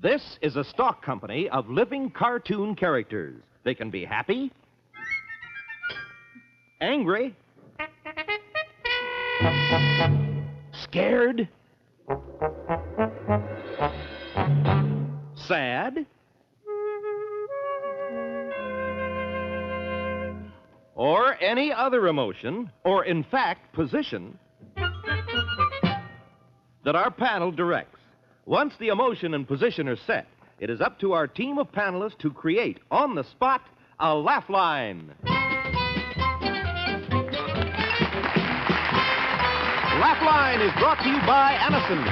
This is a stock company of living cartoon characters. They can be happy, angry, scared, sad, or any other emotion, or in fact, position that our panel directs. Once the emotion and position are set, it is up to our team of panelists to create, on the spot, a laugh line. Laugh Line is brought to you by Anacin.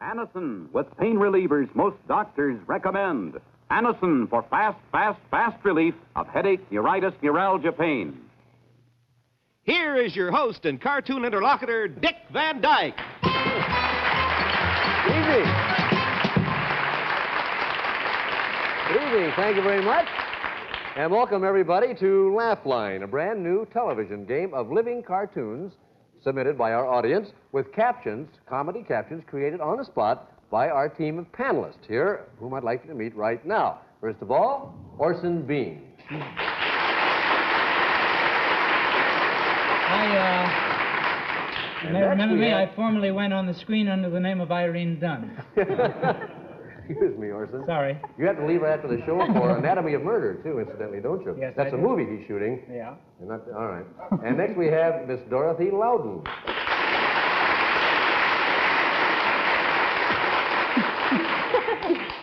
Anacin, with pain relievers most doctors recommend. Anacin for fast relief of headache, neuritis, neuralgia pain. Here is your host and cartoon interlocutor, Dick Van Dyke. Evening. Good evening. Thank you very much. And welcome, everybody, to Laugh Line, a brand new television game of living cartoons submitted by our audience with captions, comedy captions, created on the spot by our team of panelists here, whom I'd like you to meet right now. First of all, Orson Bean. Remember me? I formerly went on the screen under the name of Irene Dunn. Excuse me, Orson. Sorry. You have to leave right after the show for Anatomy of Murder, too, incidentally, don't you? Yes, That's I a do. movie he's shooting. Yeah. All right. And next we have Miss Dorothy Louden.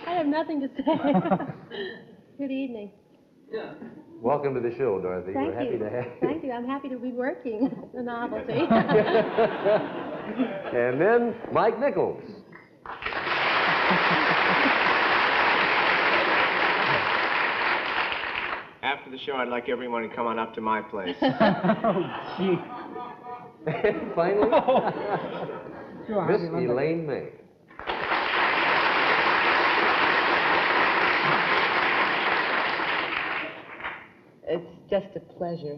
I have nothing to say. Good evening. Welcome to the show, Dorothy. Thank We're happy you. to have you. Thank you. I'm happy to be working. The novelty. And then Mike Nichols. After the show, I'd like everyone to come on up to my place. Oh, gee. And finally, Sure, Miss I'll be right back. Elaine May. It's just a pleasure.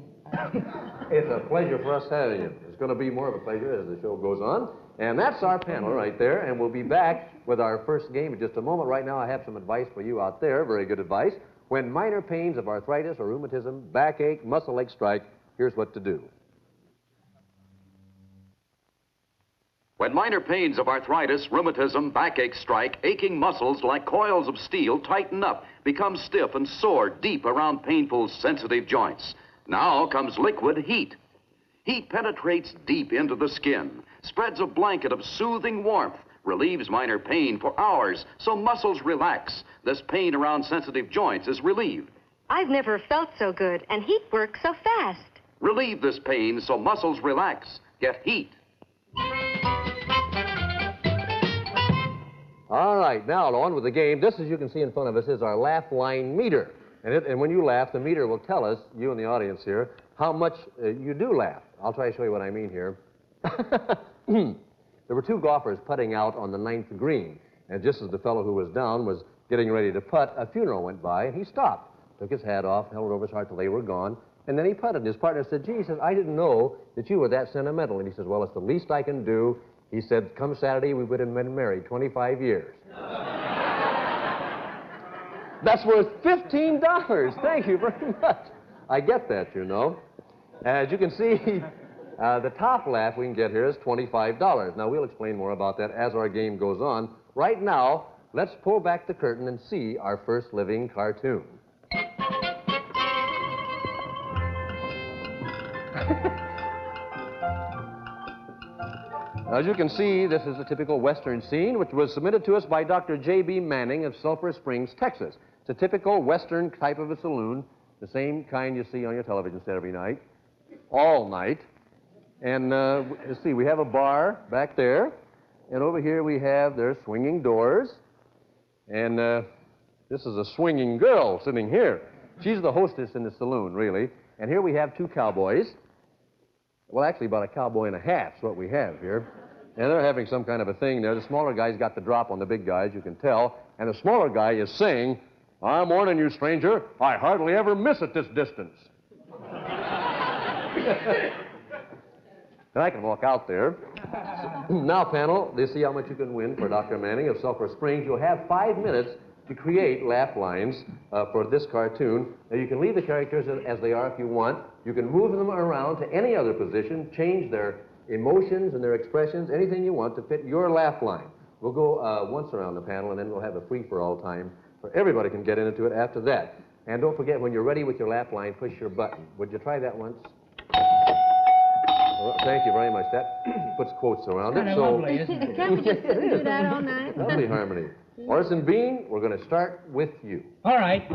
It's a pleasure for us having you. It's going to be more of a pleasure as the show goes on. And that's our panel right there, and we'll be back with our first game in just a moment. Right now, I have some advice for you out there, very good advice. When minor pains of arthritis or rheumatism, backache, muscle ache strike, here's what to do. When minor pains of arthritis, rheumatism, backache strike, aching muscles like coils of steel tighten up, become stiff and sore deep around painful, sensitive joints. Now comes liquid heat. Heat penetrates deep into the skin, spreads a blanket of soothing warmth, relieves minor pain for hours so muscles relax. This pain around sensitive joints is relieved. I've never felt so good, and heat works so fast. Relieve this pain so muscles relax. Get heat. All right, now on with the game. This, as you can see in front of us, is our laugh line meter. And when you laugh, the meter will tell us, you and the audience here, how much you do laugh. I'll try to show you what I mean here. There were two golfers putting out on the 9th green, and just as the fellow who was down was getting ready to putt, a funeral went by, and he stopped, took his hat off, held it over his heart till they were gone, and then he putted. And his partner said, gee, he says, I didn't know that you were that sentimental. And he says, well, it's the least I can do. He said, come Saturday, we would have been married 25 years. That's worth $15. Thank you very much. I get that, you know. As you can see, the top laugh we can get here is $25. Now, we'll explain more about that as our game goes on. Right now, let's pull back the curtain and see our first living cartoon. As you can see, this is a typical Western scene, which was submitted to us by Dr. J.B. Manning of Sulphur Springs, Texas. It's a typical Western type of a saloon, the same kind you see on your television set every night, all night. And let's see, we have a bar back there, and over here we have their swinging doors. And this is a swinging girl sitting here. She's the hostess in the saloon, really. And here we have two cowboys. Well, actually, about a cowboy and a half is what we have here. And they're having some kind of a thing there. The smaller guy's got the drop on the big guy, as you can tell. And the smaller guy is saying, I'm warning you, stranger, I hardly ever miss at this distance. And I can walk out there. Now, panel, you see how much you can win for Dr. Manning of Sulphur Springs. You'll have 5 minutes to create laugh lines for this cartoon. Now, you can leave the characters as they are if you want. You can move them around to any other position, change their emotions and their expressions, anything you want to fit your laugh line. We'll go once around the panel, and then we'll have a free-for-all time where everybody can get into it after that. And don't forget, when you're ready with your laugh line, push your button. Would you try that once? Well, thank you very much. That puts quotes around it. So lovely, isn't it? Can't we just sit and do that all night? lovely harmony. Orson Bean, we're going to start with you. All right,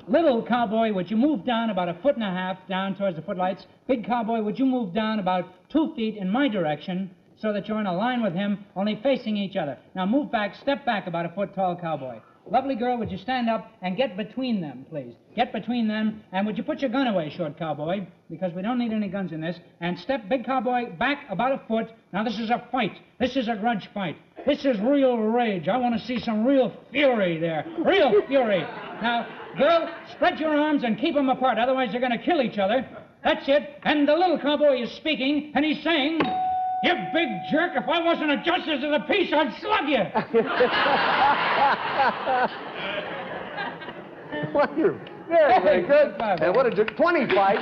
little cowboy, would you move down about 1.5 feet down towards the footlights? Big cowboy, would you move down about 2 feet in my direction so that you're in a line with him, only facing each other? Now move back, step back about 1 foot tall, cowboy. Lovely girl, would you stand up and get between them, please? Get between them, and would you put your gun away, short cowboy, because we don't need any guns in this, and step, big cowboy, back about 1 foot. Now, this is a fight. This is a grudge fight. This is real rage. I want to see some real fury there. Real fury. Now, girl, spread your arms and keep them apart, otherwise you're going to kill each other. That's it. And the little cowboy is speaking, and he's saying, "You big jerk, if I wasn't a justice of the peace, I'd slug you." Well, you're very, very good. And what did you... $25.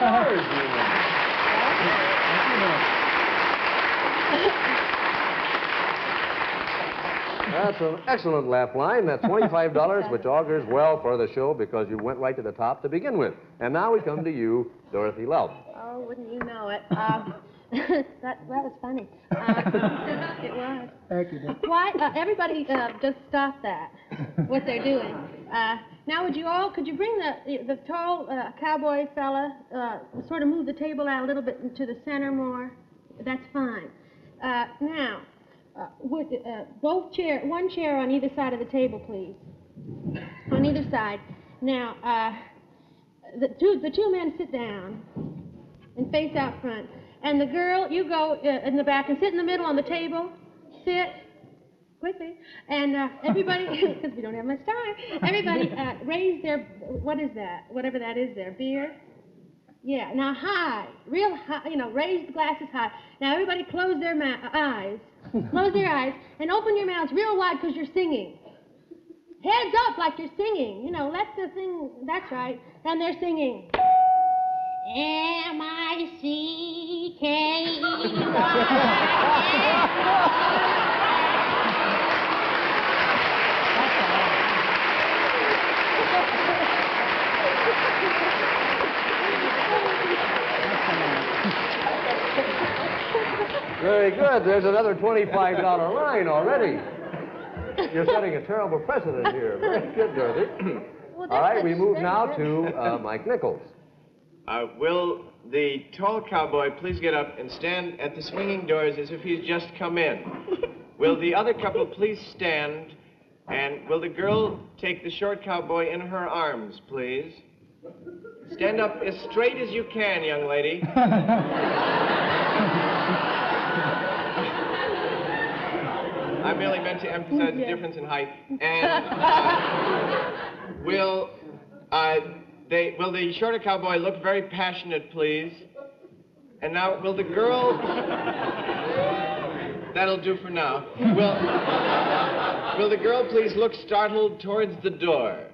That's an excellent laugh line. That's $25, which augurs well for the show because you went right to the top to begin with. And now we come to you, Dorothy Louden. Oh, wouldn't you know it? That was funny. It was. Thank you, Dick. Why, everybody just stop that, what they're doing. Now, could you bring the tall cowboy fella, sort of move the table out a little bit into the center more? That's fine. Now, would one chair on either side of the table, please. On either side. Now, the two men sit down and face out front. And the girl, you go in the back and sit in the middle on the table. Sit. Quickly. And everybody, because we don't have much time, everybody raise their, what is that? Whatever that is there. Beer? Yeah. Now high. Real high, raise the glasses high. Now everybody close their eyes. Close their eyes and open your mouths real wide because you're singing. Heads up like you're singing. Let the thing, that's right. And they're singing. M-I-C-K-E-Y. Very good. There's another $25 line already. You're setting a terrible precedent here. Very good, Dorothy. Well, all right, we move now to Mike Nichols. Will the tall cowboy please get up and stand at the swinging doors as if he's just come in? Will the other couple please stand? And will the girl take the short cowboy in her arms, please? Stand up as straight as you can, young lady. I merely meant to emphasize the difference in height. And will the shorter cowboy look very passionate, please? And now, will the girl... That'll do for now. Will the girl please look startled towards the door?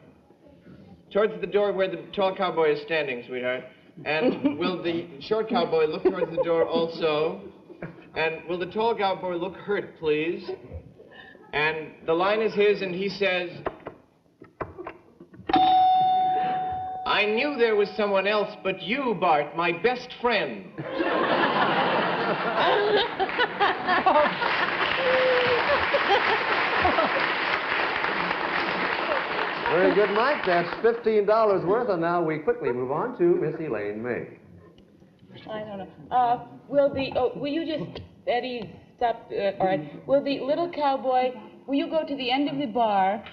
Towards the door where the tall cowboy is standing, sweetheart. And will the short cowboy look towards the door also? And will the tall cowboy look hurt, please? And the line is his, and he says, "I knew there was someone else but you, Bart, my best friend." Very good, Mike. That's $15 worth, and now we quickly move on to Miss Elaine May. I don't know. Will you just, Eddie, stop, all right. Will the little cowboy, will you go to the end of the bar?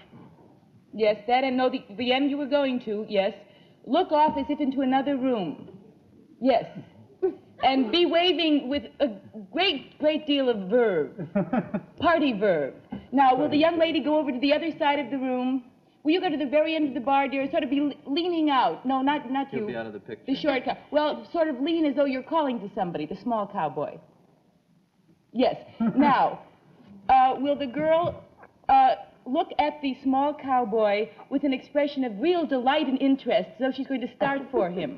Yes, that, and no, the end you were going to, yes. Look off as if into another room. Yes. And be waving with a great deal of verve. Party verve. Now, will the young lady go over to the other side of the room? Will you go to the very end of the bar, dear, sort of be leaning out? No, not you. You'll be out of the picture. The short cow. Well, sort of lean as though you're calling to somebody, the small cowboy. Yes. Now, will the girl look at the small cowboy with an expression of real delight and interest, as though she's going to start for him,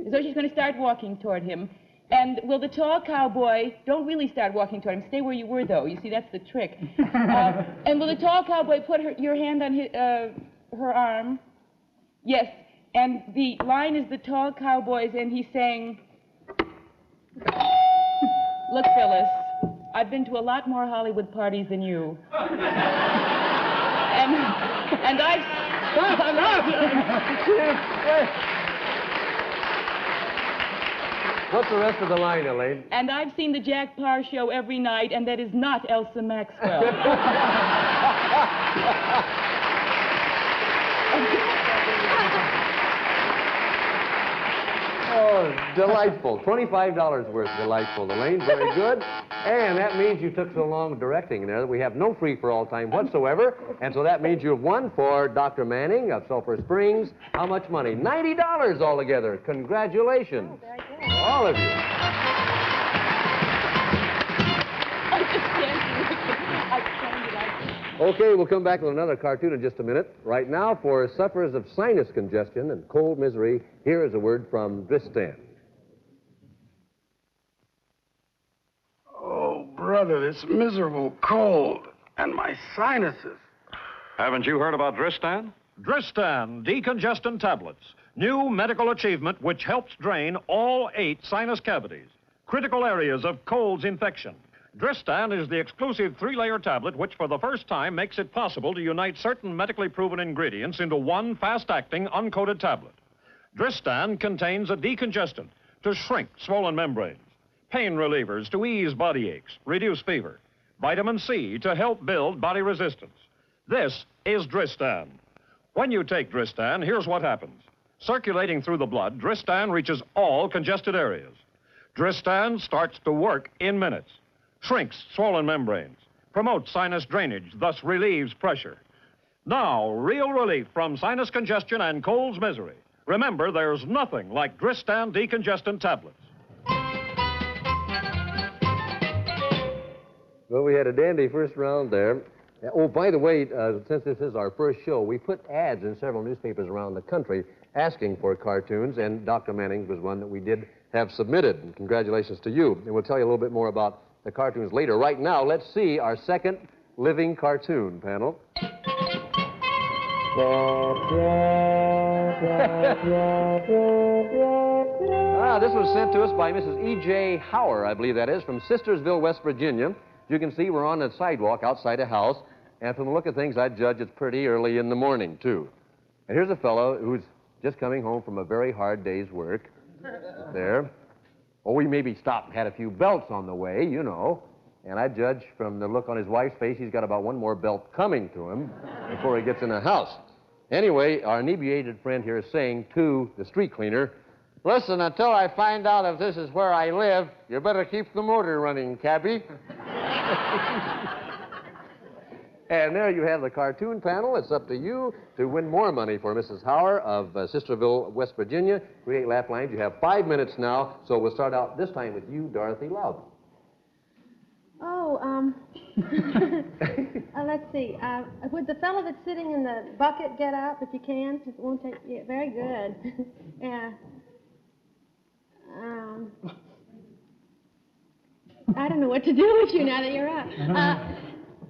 as though she's going to start walking toward him? And will the tall cowboy, don't really start walking toward him, stay where you were, though. You see, that's the trick. And will the tall cowboy put your hand on her arm? Yes. And the line is the tall cowboy's, and he's saying, look, Phyllis, I've been to a lot more Hollywood parties than you. and I've... What's the rest of the line, Elaine? And I've seen the Jack Parr show every night, and that is not Elsa Maxwell. Oh, delightful. $25 worth, delightful, Elaine. Very good. And that means you took so long directing there that we have no free-for-all time whatsoever. And so that means you've won for Dr. Manning of Sulphur Springs. How much money? $90 altogether. Congratulations. Oh, very good. All of you. Okay, we'll come back with another cartoon in just a minute. Right now, for sufferers of sinus congestion and cold misery, here is a word from Dristan. Oh, brother, this miserable cold and my sinuses. Haven't you heard about Dristan? Dristan decongestant tablets. New medical achievement which helps drain all 8 sinus cavities, critical areas of cold's infection. Dristan is the exclusive 3-layer tablet which for the first time makes it possible to unite certain medically proven ingredients into one fast-acting, uncoated tablet. Dristan contains a decongestant to shrink swollen membranes, pain relievers to ease body aches, reduce fever, vitamin C to help build body resistance. This is Dristan. When you take Dristan, here's what happens. Circulating through the blood, Dristan reaches all congested areas. Dristan starts to work in minutes. Shrinks swollen membranes, promotes sinus drainage, thus relieves pressure. Now, real relief from sinus congestion and cold's misery. Remember, there's nothing like Dristan decongestant tablets. Well, we had a dandy first round there. Oh, by the way, since this is our first show, we put ads in several newspapers around the country asking for cartoons, and Dr. Manning's was one that we did have submitted. And congratulations to you. And we'll tell you a little bit more about the cartoons later. Right now, let's see our second living cartoon panel. This was sent to us by Mrs. E.J. Hauer, I believe that is, from Sistersville, West Virginia. You can see we're on the sidewalk outside a house, and from the look of things, I'd judge it's pretty early in the morning, too. And here's a fellow who's just coming home from a very hard day's work. There. Oh, we maybe stopped and had a few belts on the way, you know. And I judge from the look on his wife's face, he's got about one more belt coming to him before he gets in the house. Anyway, our inebriated friend here is saying to the street cleaner, "Listen, until I find out if this is where I live, you better keep the motor running, cabbie." And there you have the cartoon panel. It's up to you to win more money for Mrs. Hauer of Sisterville, West Virginia. Create laugh lines. You have 5 minutes now, so we'll start out this time with you, Dorothy Louden. Oh, let's see. Would the fellow that's sitting in the bucket get up if you can? It won't take. Yeah, very good. Yeah. I don't know what to do with you now that you're up.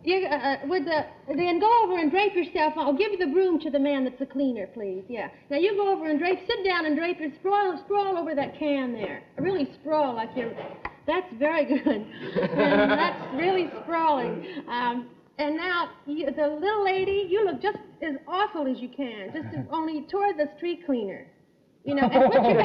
Then go over and drape yourself. I'll give you the broom to the man that's the cleaner, please. Yeah. Now you go over and sit down and drape your sprawl over that can there. Really sprawl like you're. That's very good. And that's really sprawling. And now the little lady, you look just as awful as you can, only toward the street cleaner. You know. And put your,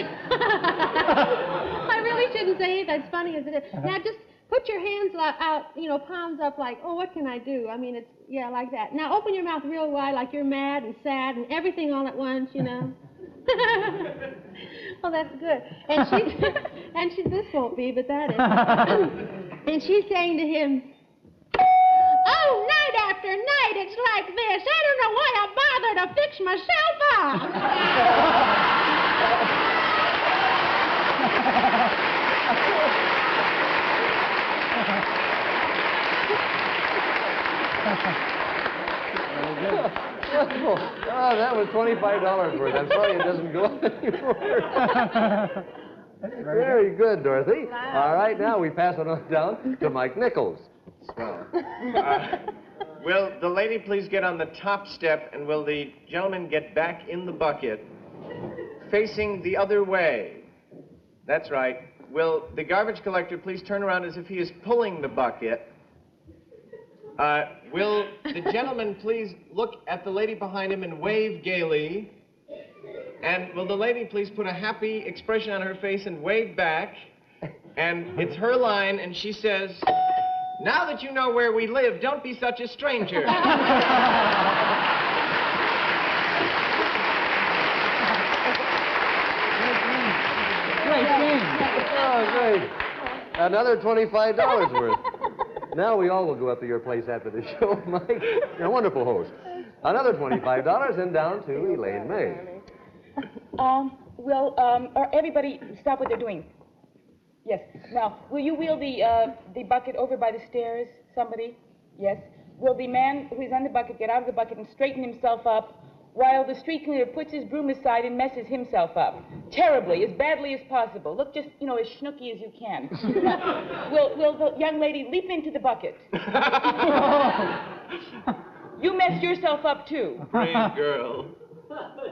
I really shouldn't say anything as funny as it is. Now just. Put your hands out, palms up like, oh, what can I do? I mean, like that. Now open your mouth real wide like you're mad and sad and everything all at once, you know. Oh, that's good. And this won't be, but that is. And she's saying to him, oh, night after night it's like this. I don't know why I bother to fix myself up. Oh, that was $25 worth. I'm sorry it doesn't go anymore. Very good, Dorothy. Wow. All right, now we pass it on down to Mike Nichols. Will the lady please get on the top step, and will the gentleman get back in the bucket facing the other way? That's right. Will the garbage collector please turn around as if he is pulling the bucket? Will the gentleman please look at the lady behind him and wave gaily? And will the lady please put a happy expression on her face and wave back? And it's her line, and she says, "Now that you know where we live, don't be such a stranger." Great game. Oh, great. Another $25 worth. Now we all will go up to your place after the show, Mike. You're a wonderful host. Another $25 and down to Elaine May. Everybody stop what they're doing. Yes. Now, will you wheel the bucket over by the stairs, somebody? Yes. Will the man who is on the bucket get out of the bucket and straighten himself up while the street cleaner puts his broom aside and messes himself up? Terribly, as badly as possible. Look just, as schnooky as you can. Now, will the young lady leap into the bucket? You messed yourself up, too. Brave girl.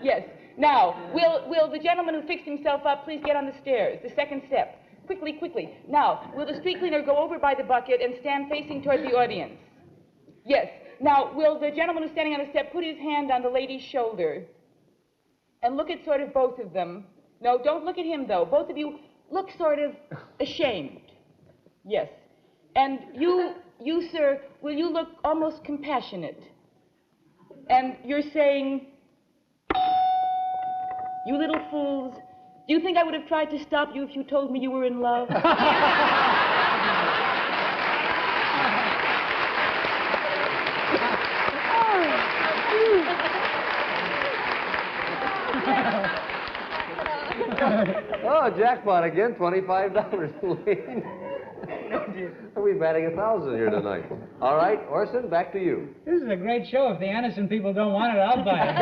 Yes. Now, will the gentleman who fixed himself up please get on the stairs, the second step? Quickly, quickly. Now, will the street cleaner go over by the bucket and stand facing toward the audience? Yes. Now, will the gentleman who's standing on the step put his hand on the lady's shoulder and look at sort of both of them? No, don't look at him, though. Both of you look sort of ashamed. Yes. And you, sir, will you look almost compassionate? And you're saying, "You little fools, do you think I would have tried to stop you if you told me you were in love?" Oh, jackpot again, $25, Elaine. We're batting 1,000 here tonight. All right, Orson, back to you. This is a great show. If the Anderson people don't want it, I'll buy it.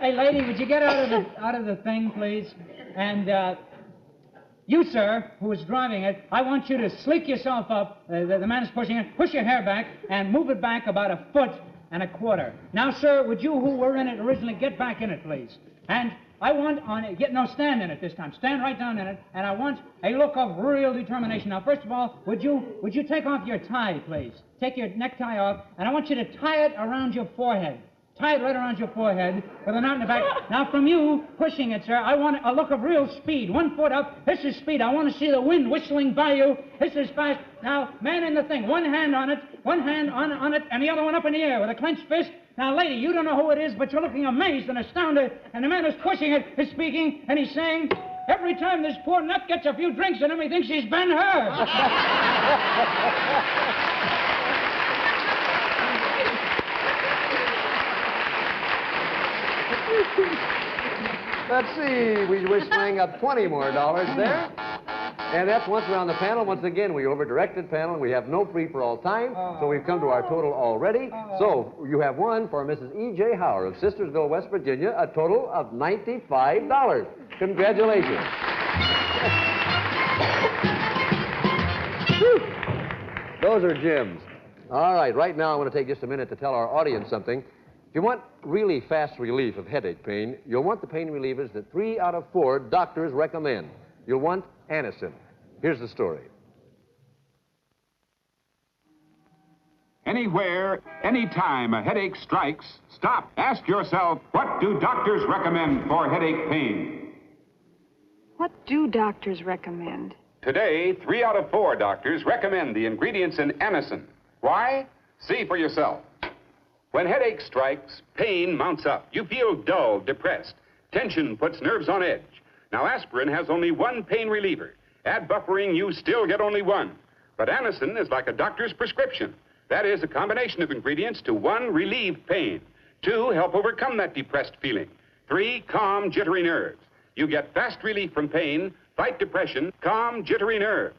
Hey, lady, would you get out of the thing, please? And you, sir, who is driving it, I want you to sleek yourself up. The man is pushing it. Push your hair back and move it back about 1.25 feet. Now, sir, would you, who were in it originally, get back in it, please? And I want on it, stand in it this time. Stand right down in it, and I want a look of real determination. Now, first of all, would you take off your tie, please? Take your necktie off, and I want you to tie it around your forehead. Tie it right around your forehead with a knot in the back. Now, from you pushing it, sir, I want a look of real speed. 1 foot up. This is speed. I want to see the wind whistling by you. This is fast. Now, man in the thing. One hand on it, and the other one up in the air with a clenched fist. Now, lady, you don't know who it is, but you're looking amazed and astounded. And the man who's pushing it is speaking, and he's saying, "Every time this poor nut gets a few drinks in him, he thinks he's Ben Hur." Let's see, we're whistling up $20 more there. And that's once around the panel. Once again, we over-directed panel. We have no free-for-all time, so we've come to our total already. So you have won for Mrs. E.J. Hauer of Sistersville, West Virginia, a total of $95. Congratulations. Those are gems. All right now I want to take just a minute to tell our audience something. If you want really fast relief of headache pain, you'll want the pain relievers that 3 out of 4 doctors recommend. You'll want Anacin. Here's the story. Anywhere, anytime a headache strikes, stop. Ask yourself, what do doctors recommend for headache pain? What do doctors recommend? Today, 3 out of 4 doctors recommend the ingredients in Anacin. Why? See for yourself. When headache strikes, pain mounts up. You feel dull, depressed. Tension puts nerves on edge. Now, aspirin has only 1 pain reliever. Add buffering, you still get only 1. But Anacin is like a doctor's prescription. That is a combination of ingredients to 1, relieve pain. 2, help overcome that depressed feeling. 3, calm jittery nerves. You get fast relief from pain, fight depression, calm jittery nerves.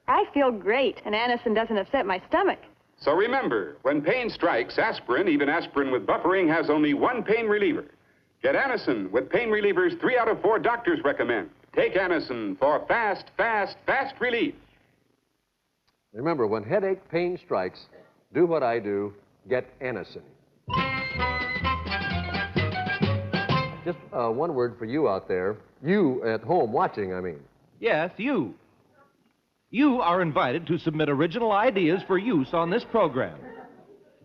I feel great, and Anacin doesn't upset my stomach. So remember, when pain strikes, aspirin, even aspirin with buffering, has only one pain reliever. Get Anacin with pain relievers 3 out of 4 doctors recommend. Take Anacin for fast, fast, fast relief. Remember, when headache pain strikes, do what I do, get Anacin. Just one word for you out there. You at home watching, I mean. Yes, you. You are invited to submit original ideas for use on this program.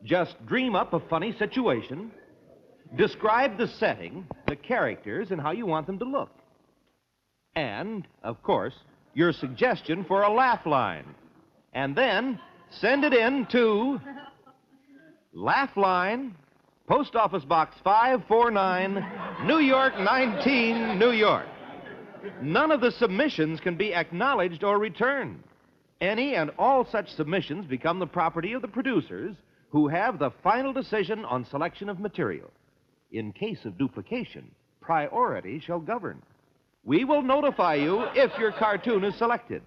Just dream up a funny situation, describe the setting, the characters, and how you want them to look. And, of course, your suggestion for a laugh line. And then send it in to Laugh Line, Post Office Box 549, New York 19, New York. None of the submissions can be acknowledged or returned. Any and all such submissions become the property of the producers, who have the final decision on selection of material. In case of duplication, priority shall govern. We will notify you if your cartoon is selected.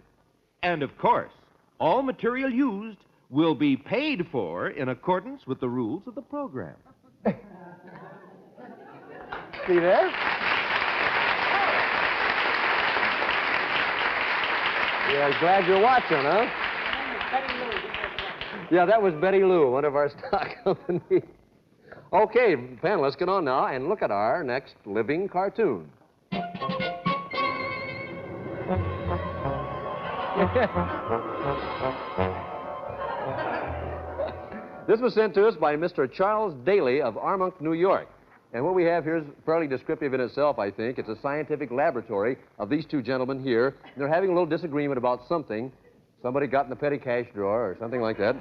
And of course, all material used will be paid for in accordance with the rules of the program. See there? Yeah, glad you're watching, huh? Yeah, that was Betty Lou, one of our stock companies. Okay, panelists, get on now and look at our next living cartoon. This was sent to us by Mr. Charles Daly of Armonk, New York. And what we have here is fairly descriptive in itself, I think. It's a scientific laboratory of these two gentlemen here. And they're having a little disagreement about something. Somebody got in the petty cash drawer or something like that.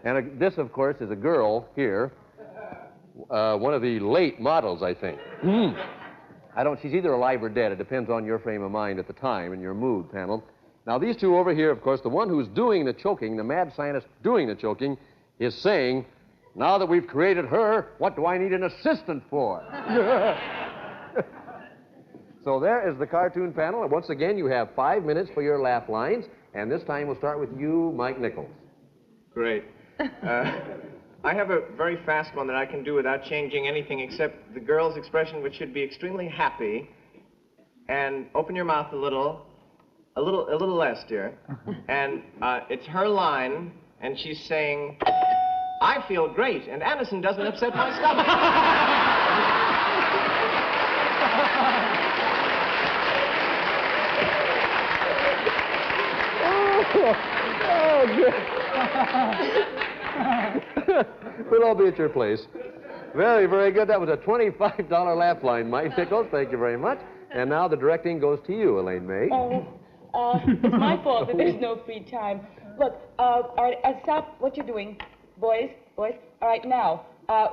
And this, of course, is a girl here. One of the late models, I think. She's either alive or dead. It depends on your frame of mind at the time and your mood, panel. Now, these two over here, of course, the one who's doing the choking, the mad scientist doing the choking, is saying, now that we've created her, what do I need an assistant for? So there is the cartoon panel. And once again, you have 5 minutes for your laugh lines. And this time we'll start with you, Mike Nichols. Great. I have a very fast one that I can do without changing anything except the girl's expression, which should be extremely happy. And open your mouth a little less, dear. And it's her line, and she's saying, I feel great, and Anacin doesn't upset my stomach. We'll all be at your place. Very, very good. That was a $25 laugh line, Mike Nichols. Thank you very much. And now the directing goes to you, Elaine May. It's my fault that there's no free time. Look, all right, stop what you're doing. Boys. All right, now,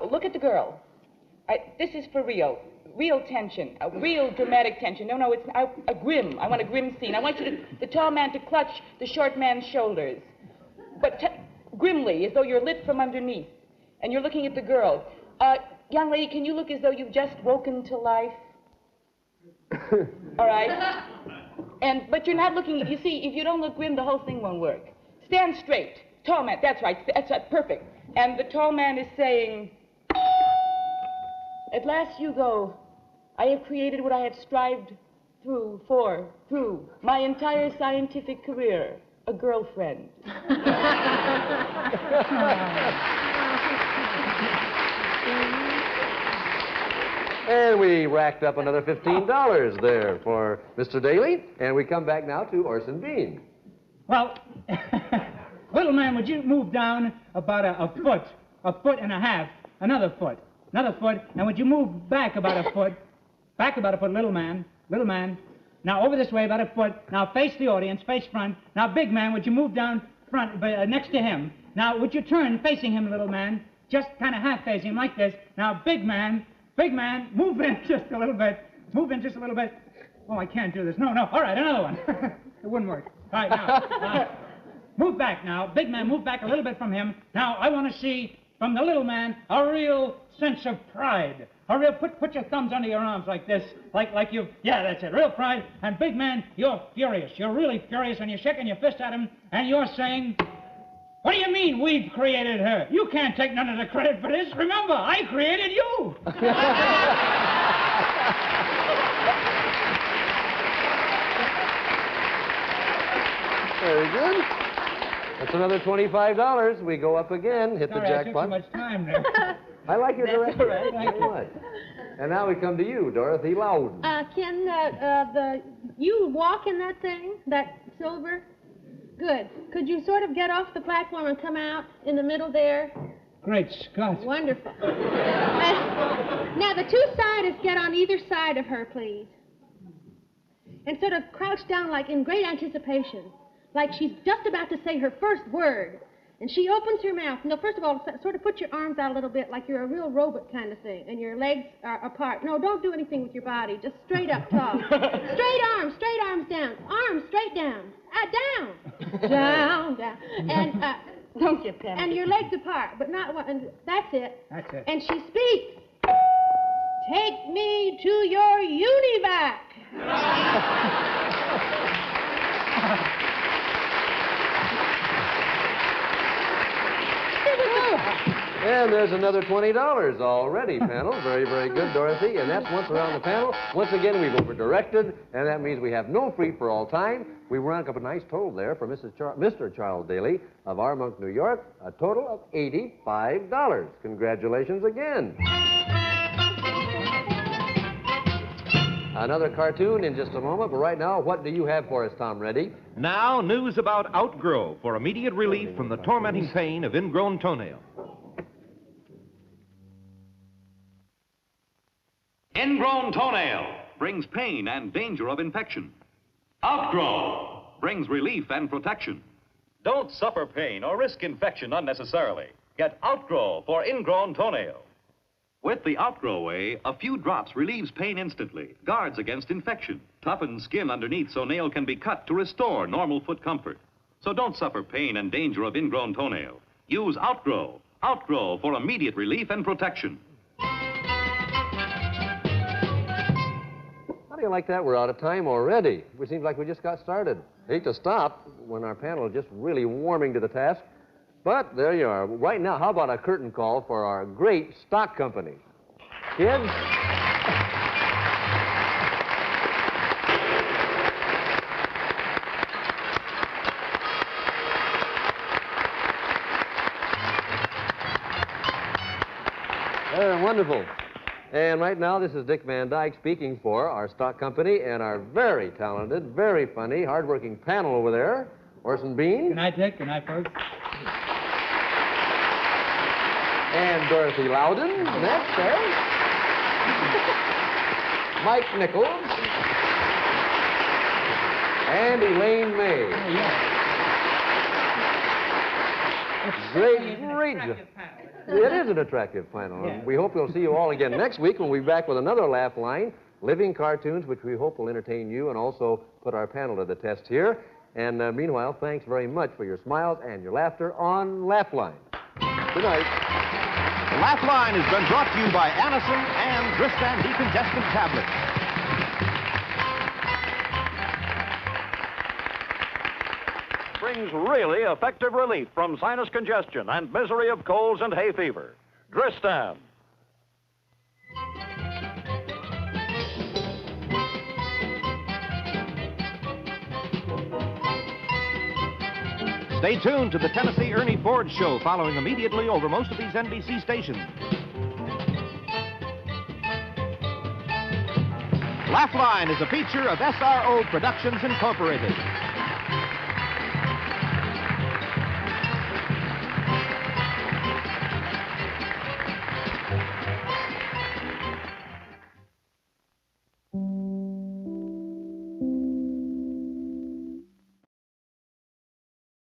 look at the girl. This is for real. Real tension, a real dramatic tension. No, it's a grim. I want a grim scene. I want the tall man to clutch the short man's shoulders. But grimly, as though you're lit from underneath. And you're looking at the girl. Young lady, can you look as though you've just woken to life? All right? But you're not looking, you see, if you don't look grim, the whole thing won't work. Stand straight. Tall man, that's right, perfect. And the tall man is saying, at last you go. I have created what I have strived through my entire scientific career, a girlfriend. And we racked up another $15 there for Mr. Daly. And we come back now to Orson Bean. Well, little man, would you move down about a foot and a half, another foot, and would you move back about a foot, little man. Now over this way about a foot. Now face the audience, face front. Now big man, would you move down front, next to him? Now would you turn facing him, little man, just kind of half facing him like this. Now big man, move in just a little bit. Oh, I can't do this. No. All right, another one. It wouldn't work. All right, now. Move back now. Big man, move back a little bit from him. Now, I want to see from the little man a real sense of pride. A real, put your thumbs under your arms like this. Like you've, yeah, that's it, real pride. And big man, you're furious. You're really furious and you're shaking your fist at him and you're saying, What do you mean we've created her? You can't take none of the credit for this. Remember, I created you. Very good. That's another $25. We go up again, hit Sorry, the I took jackpot. so much time there. I like your That's direction. all right, thank you. Much. And now we come to you, Dorothy Louden. Can you walk in that thing, that silver? Good. Could you sort of get off the platform and come out in the middle there? Great Scott. Wonderful. Now, the two siders get on either side of her, please. And sort of crouch down like in great anticipation, like she's just about to say her first word. And she opens her mouth. No, first of all, sort of put your arms out a little bit like you're a real robot kind of thing, and your legs are apart. No, don't do anything with your body. Just straight up tall. Straight arms down. Arms straight down. Down. Down. And Don't get penalty. and your legs apart, but not one. And that's it. That's it. And she speaks. Take me to your univac. And there's another $20 already, panel. Very, very good, Dorothy. And that's once around the panel. Once again, we've over-directed, and that means we have no free for all time. We rank up a nice total there for Mr. Charles Daly of Armonk, New York, a total of $85. Congratulations again. Another cartoon in just a moment, but right now, what do you have for us, Tom Reddy? Now, news about Outgrow for immediate relief from the tormenting pain of ingrown toenail. Ingrown toenail brings pain and danger of infection. Outgrow brings relief and protection. Don't suffer pain or risk infection unnecessarily. Get Outgrow for ingrown toenail. With the Outgrow Way, a few drops relieves pain instantly, guards against infection, toughens skin underneath so nail can be cut to restore normal foot comfort. So don't suffer pain and danger of ingrown toenail. Use Outgrow. Outgrow for immediate relief and protection. How do you like that? We're out of time already. It seems like we just got started. Hate to stop when our panel is just really warming to the task. But there you are. Right now, how about a curtain call for our great stock company? Kids? Wonderful. And right now, this is Dick Van Dyke speaking for our stock company and our very talented, very funny, hardworking panel over there, Orson Bean. Good night, Dick. Good night, folks. And Dorothy Louden, next, Mike Nichols. And Elaine May. Great job. It is an attractive panel. Yeah. We hope we'll see you all again next week when we'll be back with another Laugh Line, living cartoons, which we hope will entertain you and also put our panel to the test here. And meanwhile, thanks very much for your smiles and your laughter on Laugh Line. Good night. The Laugh Line has been brought to you by Anacin and Dristan decongestant tablets. Brings really effective relief from sinus congestion and misery of colds and hay fever. Dristan. Stay tuned to the Tennessee Ernie Ford Show following immediately over most of these NBC stations. Laugh Line is a feature of SRO Productions Incorporated.